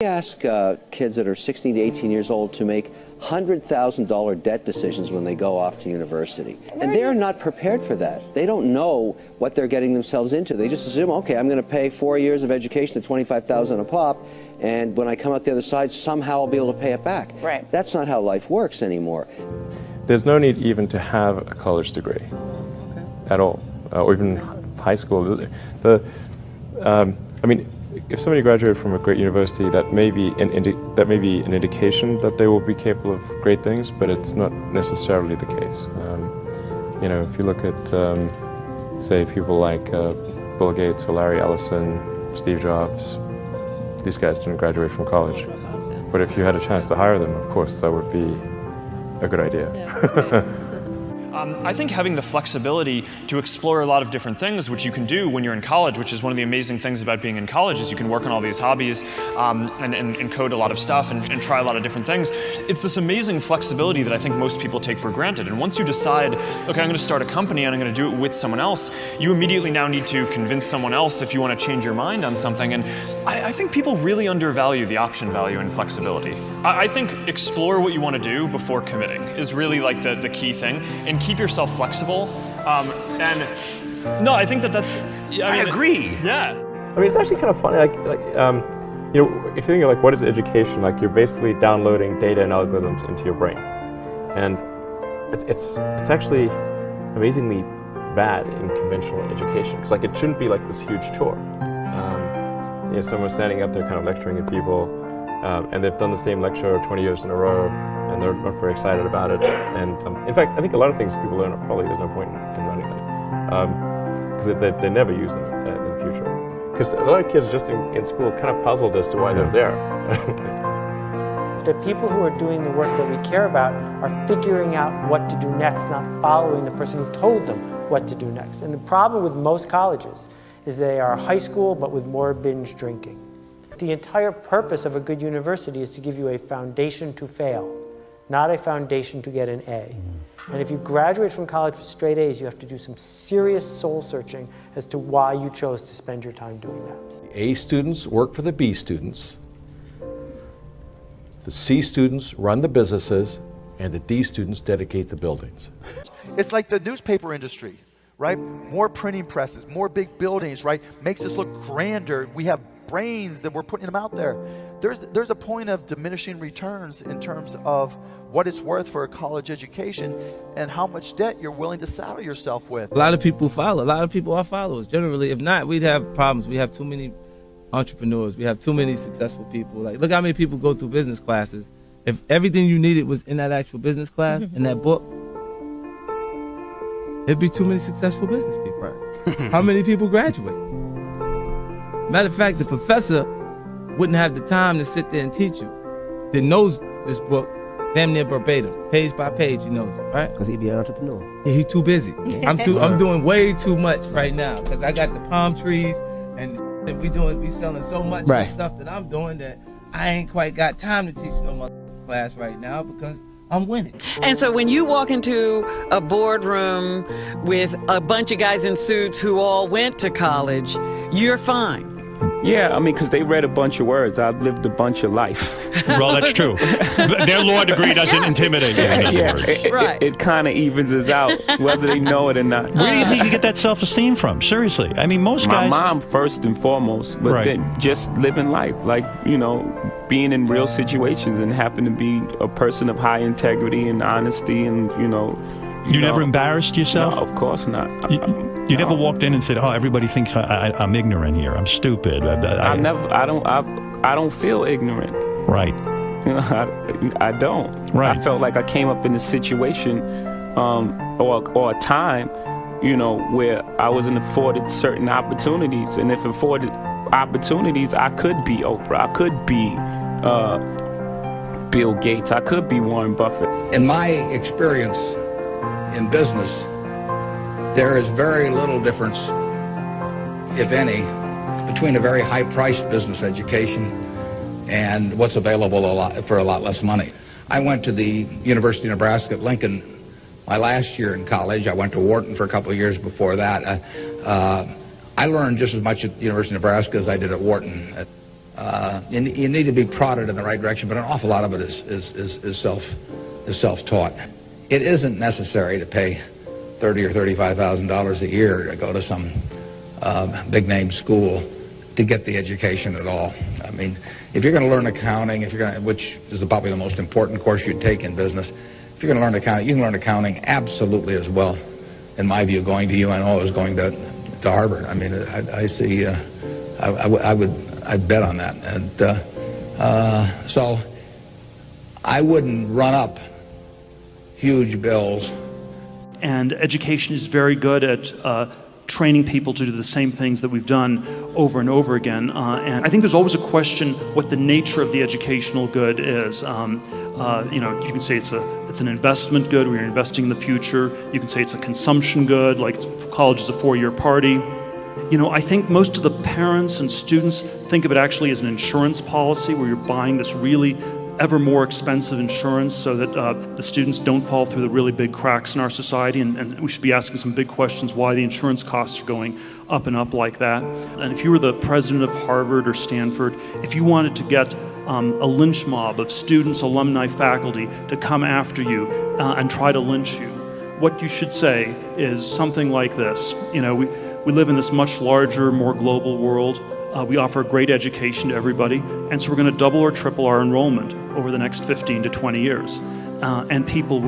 ask kids that are 16 to 18 years old to make $100,000 debt decisions when they go off to university. And they're not prepared for that. They don't know what they're getting themselves into. They just assume, okay, I'm going to pay 4 years of education at $25,000 a pop, and when I come out the other side, somehow I'll be able to pay it back. Right. That's not how life works anymore. There's no need even to have a college degree at all, or even high school. I mean, if somebody graduated from a great university, that may be an indication that they will be capable of great things, but it's not necessarily the case. You know, if you look at, say, people like Bill Gates or Larry Ellison, Steve Jobs, these guys didn't graduate from college. But if you had a chance to hire them, of course, that would be a good idea. Yeah. I think having the flexibility to explore a lot of different things, which you can do when you're in college, which is one of the amazing things about being in college, is you can work on all these hobbies and code a lot of stuff and try a lot of different things. It's this amazing flexibility that I think most people take for granted. And once you decide, okay, I'm going to start a company and I'm going to do it with someone else, you immediately now need to convince someone else if you want to change your mind on something. And I think people really undervalue the option value and flexibility. I think explore what you want to do before committing is really like the key thing, and keep yourself flexible. And no, I think that's. I agree. Yeah. I mean, it's actually kind of funny. You know, if you think of like what is education, like you're basically downloading data and algorithms into your brain, and it's actually amazingly bad in conventional education, because like it shouldn't be like this huge chore. You know, someone's standing up there kind of lecturing at people, and they've done the same lecture 20 years in a row, and they're not very excited about it. And in fact, I think a lot of things people learn probably there's no point in learning them, because they never use them in the future. Because a lot of kids just in school kind of puzzled as to why they're there. The people who are doing the work that we care about are figuring out what to do next, not following the person who told them what to do next. And the problem with most colleges is they are high school, but with more binge drinking. The entire purpose of a good university is to give you a foundation to fail, not a foundation to get an A. And if you graduate from college with straight A's, you have to do some serious soul searching as to why you chose to spend your time doing that. The A students work for the B students, the C students run the businesses, and the D students dedicate the buildings. It's like the newspaper industry, right? More printing presses, more big buildings, right? Makes us look grander. We have brains that we're putting them out there. There's a point of diminishing returns in terms of what it's worth for a college education and how much debt you're willing to saddle yourself with. A lot of people follow. A lot of people are followers. Generally, if not, we'd have problems. We have too many entrepreneurs. We have too many successful people. Like, look how many people go through business classes. If everything you needed was in that actual business class, in that book, it'd be too many successful business people. Right. How many people graduate? Matter of fact, the professor wouldn't have the time to sit there and teach you. That knows this book damn near verbatim, page by page, he knows it, right? Because he'd be an entrepreneur. Yeah, he's too busy. I'm doing way too much right now because I got the palm trees and we selling so much stuff that I'm doing that I ain't quite got time to teach no more class right now because I'm winning. And so when you walk into a boardroom with a bunch of guys in suits who all went to college, you're fine. Yeah, I mean, because they read a bunch of words. I've lived a bunch of life. Well, that's true. Their law degree doesn't intimidate you, in other words. It kind of evens us out, whether they know it or not. Where do you think you get that self-esteem from? Seriously. I mean, most guys... My mom, first and foremost, but then just living life. Like, you know, being in real situations and happen to be a person of high integrity and honesty and, you know... You never embarrassed yourself? No, of course not. You never walked in and said, "Oh, everybody thinks I'm ignorant here. I'm stupid." I don't feel ignorant. Right. You know, I don't. Right. I felt like I came up in a situation, or a time, you know, where I wasn't afforded certain opportunities, and if afforded opportunities, I could be Oprah. I could be Bill Gates. I could be Warren Buffett. In my experience in business, there is very little difference, if any, between a very high-priced business education and what's available for a lot less money. I went to the University of Nebraska at Lincoln my last year in college. I went to Wharton for a couple of years before that. I learned just as much at the University of Nebraska as I did at Wharton. You need to be prodded in the right direction, but an awful lot of it is self-taught. It isn't necessary to pay $30,000 or $35,000 a year to go to some big-name school to get the education at all. I mean, if you're going to learn accounting, which is probably the most important course you'd take in business, if you're going to learn accounting, you can learn accounting absolutely as well, in my view, going to UNO as going to Harvard. I mean, I see. I'd bet on that, and so I wouldn't run up huge bills. And education is very good at training people to do the same things that we've done over and over again. And I think there's always a question what the nature of the educational good is. You can say it's an investment good, where you're investing in the future. You can say it's a consumption good, like college is a 4-year party. I think most of the parents and students think of it actually as an insurance policy, where you're buying this really ever more expensive insurance so that the students don't fall through the really big cracks in our society, and we should be asking some big questions why the insurance costs are going up and up like that. And if you were the president of Harvard or Stanford, if you wanted to get a lynch mob of students, alumni, faculty to come after you and try to lynch you, what you should say is something like this. We live in this much larger, more global world. We offer a great education to everybody, and so we're going to double or triple our enrollment over the next 15 to 20 years. And people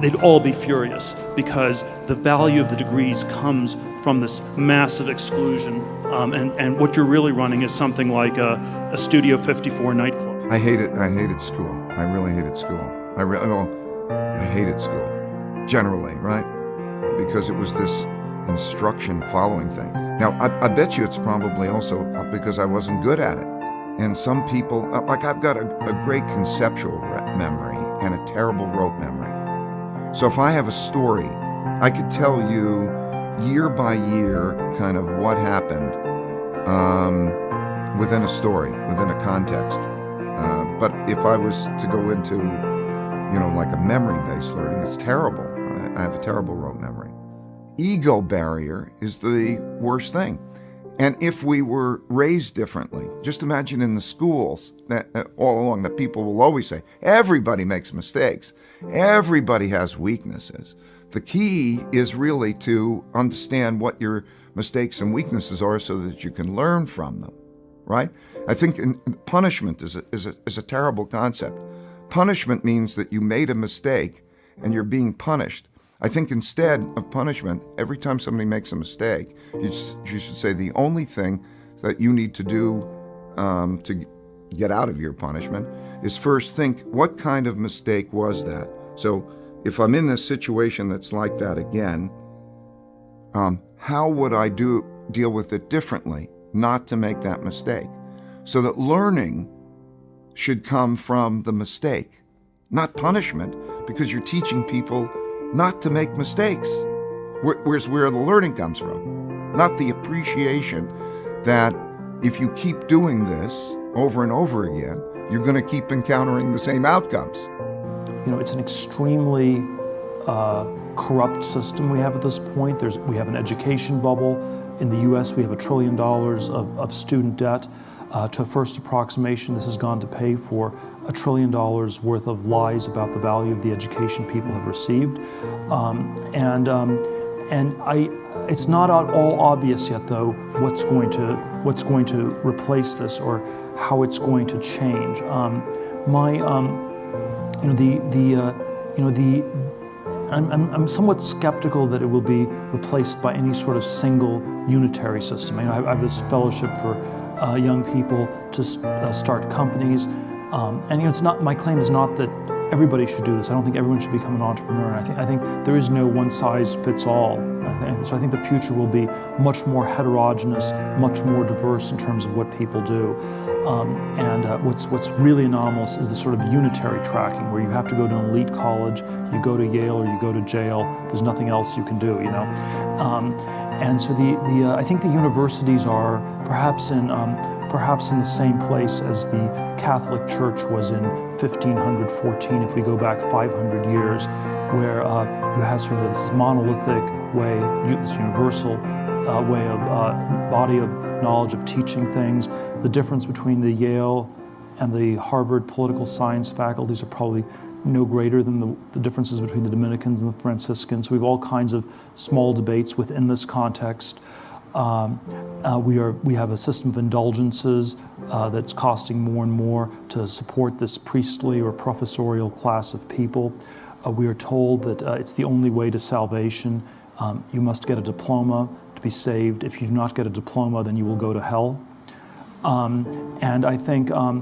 they'd all be furious, because the value of the degrees comes from this massive exclusion. And what you're really running is something like a Studio 54 nightclub. I hated school. I really hated school. I hated school, generally, right? Because it was this instruction following thing. Now, I bet you it's probably also because I wasn't good at it. And some people, like I've got a great conceptual memory and a terrible rote memory. So if I have a story, I could tell you year by year kind of what happened within a story, within a context. But if I was to go into, like a memory-based learning, it's terrible. I have a terrible rote memory. Ego barrier is the worst thing. And if we were raised differently, just imagine in the schools that all along that people will always say, everybody makes mistakes. Everybody has weaknesses. The key is really to understand what your mistakes and weaknesses are so that you can learn from them, right? I think punishment is a terrible concept. Punishment means that you made a mistake and you're being punished. I think instead of punishment, every time somebody makes a mistake, you should say the only thing that you need to do to get out of your punishment is first think, what kind of mistake was that? So if I'm in a situation that's like that again, how would I deal with it differently, not to make that mistake? So that learning should come from the mistake, not punishment, because you're teaching people not to make mistakes. Where's where the learning comes from, not the appreciation that if you keep doing this over and over again, you're going to keep encountering the same outcomes. It's an extremely corrupt system we have at this point. We have an education bubble. In the US, we have $1 trillion of student debt. To a first approximation, this has gone to pay for $1 trillion worth of lies about the value of the education people have received. It's not at all obvious yet, though, what's going to replace this or how it's going to change. I'm somewhat skeptical that it will be replaced by any sort of single unitary system. I have this fellowship for young people to start companies, and it's not. My claim is not that everybody should do this. I don't think everyone should become an entrepreneur. I think there is no one size fits all. So I think the future will be much more heterogeneous, much more diverse in terms of what people do. What's really anomalous is the sort of unitary tracking, where you have to go to an elite college, you go to Yale or you go to jail. There's nothing else you can do, And so I think the universities are perhaps in the same place as the Catholic Church was in 1514, if we go back 500 years, where you have sort of this monolithic way, this universal way of body of knowledge of teaching things, the difference between the Yale and the Harvard political science faculties are probably no greater than the differences between the Dominicans and the Franciscans. We have all kinds of small debates within this context. We have a system of indulgences that's costing more and more to support this priestly or professorial class of people. We are told that it's the only way to salvation. You must get a diploma to be saved. If you do not get a diploma, then you will go to hell. And I think the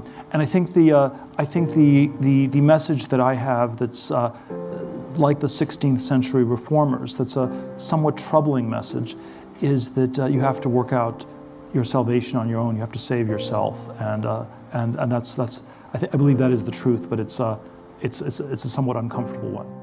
message that I have that's like the 16th century reformers, that's a somewhat troubling message, is that you have to work out your salvation on your own. You have to save yourself, and that's I believe that is the truth, but it's a somewhat uncomfortable one.